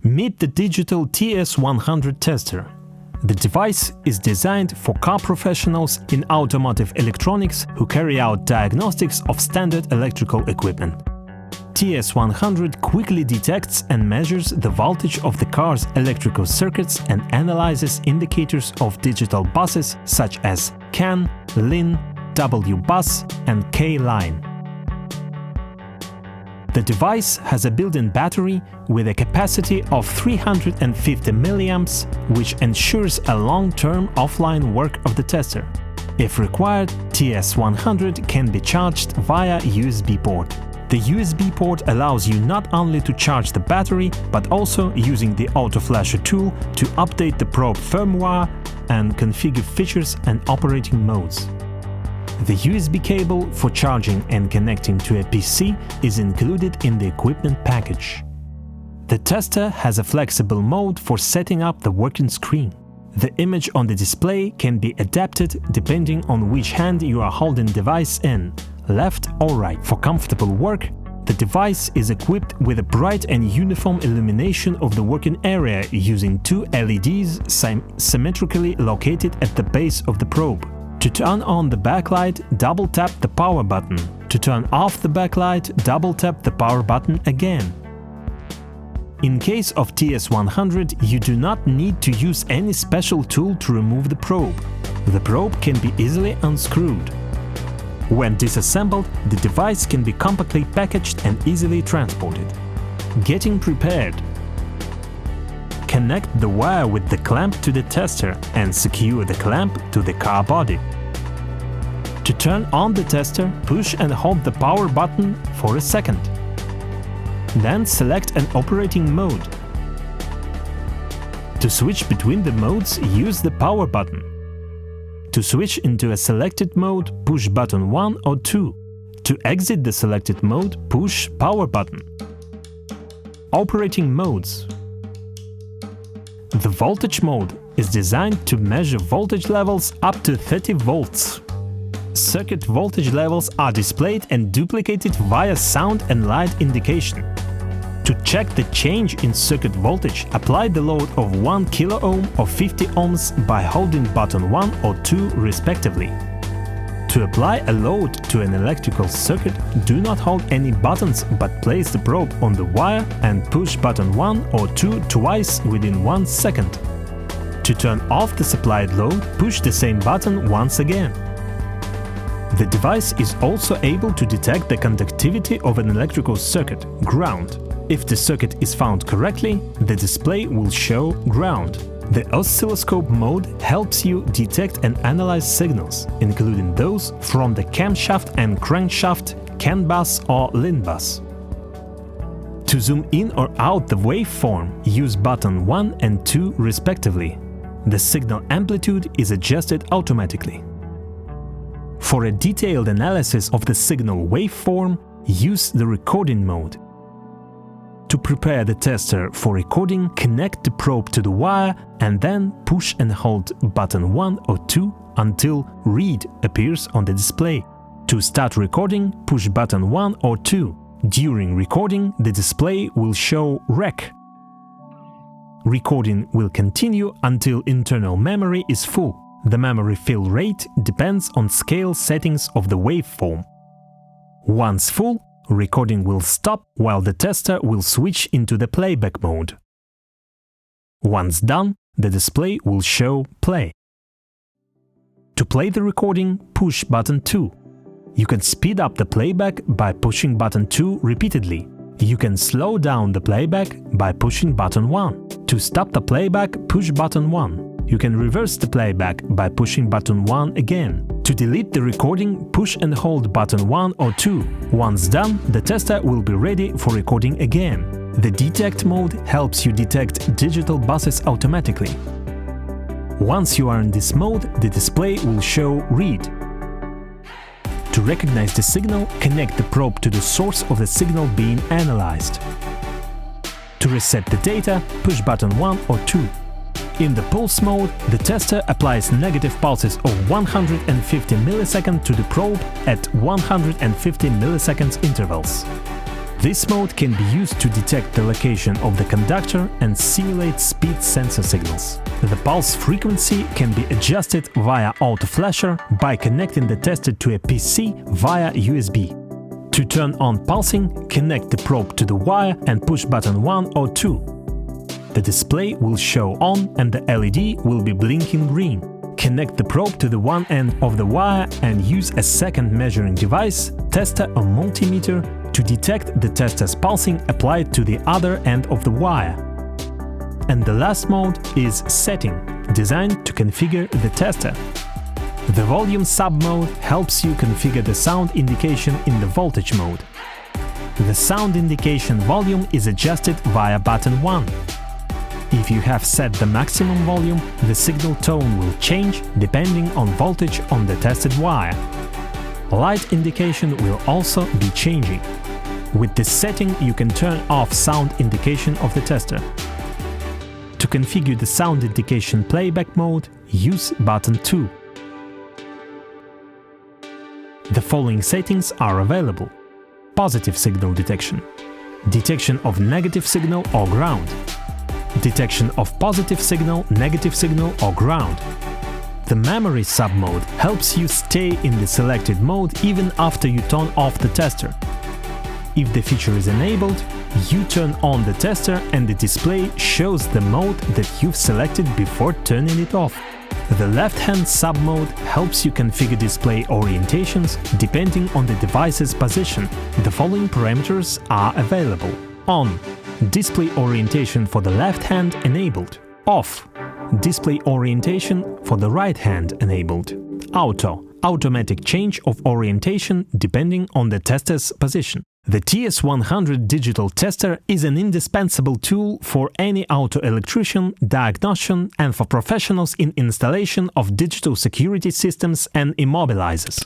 Meet the digital TS100 tester. The device is designed for car professionals in automotive electronics who carry out diagnostics of standard electrical equipment. TS100 quickly detects and measures the voltage of the car's electrical circuits and analyzes indicators of digital buses such as CAN, LIN, W-bus and K-line. The device has a built-in battery with a capacity of 350 mA, which ensures a long-term offline work of the tester. If required, TS100 can be charged via USB port. The USB port allows you not only to charge the battery, but also using the Auto Flasher tool to update the probe firmware and configure features and operating modes. The USB cable for charging and connecting to a PC is included in the equipment package. The tester has a flexible mode for setting up the working screen. The image on the display can be adapted depending on which hand you are holding the device in, left or right. For comfortable work, the device is equipped with a bright and uniform illumination of the working area using two LEDs symmetrically located at the base of the probe. To turn on the backlight, double-tap the power button. To turn off the backlight, double-tap the power button again. In case of TS100, you do not need to use any special tool to remove the probe. The probe can be easily unscrewed. When disassembled, the device can be compactly packaged and easily transported. Getting prepared. Connect the wire with the clamp to the tester and secure the clamp to the car body. To turn on the tester, push and hold the power button for a second. Then select an operating mode. To switch between the modes, use the power button. To switch into a selected mode, push button 1 or 2. To exit the selected mode, push power button. Operating modes. The voltage mode is designed to measure voltage levels up to 30 volts. Circuit voltage levels are displayed and duplicated via sound and light indication. To check the change in circuit voltage, apply the load of 1 kΩ or 50 ohms by holding button 1 or 2 respectively. To apply a load to an electrical circuit, do not hold any buttons but place the probe on the wire and push button 1 or 2 twice within 1 second. To turn off the supplied load, push the same button once again. The device is also able to detect the conductivity of an electrical circuit, ground. If the circuit is found correctly, the display will show ground. The oscilloscope mode helps you detect and analyze signals, including those from the camshaft and crankshaft, CAN bus or LIN bus. To zoom in or out the waveform, use button 1 and 2 respectively. The signal amplitude is adjusted automatically. For a detailed analysis of the signal waveform, use the recording mode. To prepare the tester for recording, connect the probe to the wire and then push and hold button 1 or 2 until Read appears on the display. To start recording, push button 1 or 2. During recording, the display will show Rec. Recording will continue until internal memory is full. The memory fill rate depends on scale settings of the waveform. Once full, recording will stop while the tester will switch into the playback mode. Once done, the display will show Play. To play the recording, push button 2. You can speed up the playback by pushing button 2 repeatedly. You can slow down the playback by pushing button 1. To stop the playback, push button 1. You can reverse the playback by pushing button 1 again. To delete the recording, push and hold button 1 or 2. Once done, the tester will be ready for recording again. The Detect mode helps you detect digital buses automatically. Once you are in this mode, the display will show Read. To recognize the signal, connect the probe to the source of the signal being analyzed. To reset the data, push button 1 or 2. In the pulse mode, the tester applies negative pulses of 150 milliseconds to the probe at 150 milliseconds intervals. This mode can be used to detect the location of the conductor and simulate speed sensor signals. The pulse frequency can be adjusted via auto flasher by connecting the tester to a PC via USB. To turn on pulsing, connect the probe to the wire and push button 1 or 2. The display will show on and the LED will be blinking green. Connect the probe to the one end of the wire and use a second measuring device, tester or multimeter, to detect the tester's pulsing applied to the other end of the wire. And the last mode is Setting, designed to configure the tester. The Volume sub-mode helps you configure the sound indication in the Voltage mode. The sound indication volume is adjusted via button 1. If you have set the maximum volume, the signal tone will change depending on voltage on the tested wire. Light indication will also be changing. With this setting, you can turn off sound indication of the tester. To configure the sound indication playback mode, use button 2. The following settings are available: positive signal detection, detection of negative signal or ground, detection of positive signal, negative signal or ground. The memory sub-mode helps you stay in the selected mode even after you turn off the tester. If the feature is enabled, you turn on the tester and the display shows the mode that you've selected before turning it off. The left-hand sub-mode helps you configure display orientations depending on the device's position. The following parameters are available: On, display orientation for the left hand enabled; Off, display orientation for the right hand enabled; Auto, automatic change of orientation depending on the tester's position. The TS100 digital tester is an indispensable tool for any auto electrician, diagnostician, and for professionals in installation of digital security systems and immobilizers.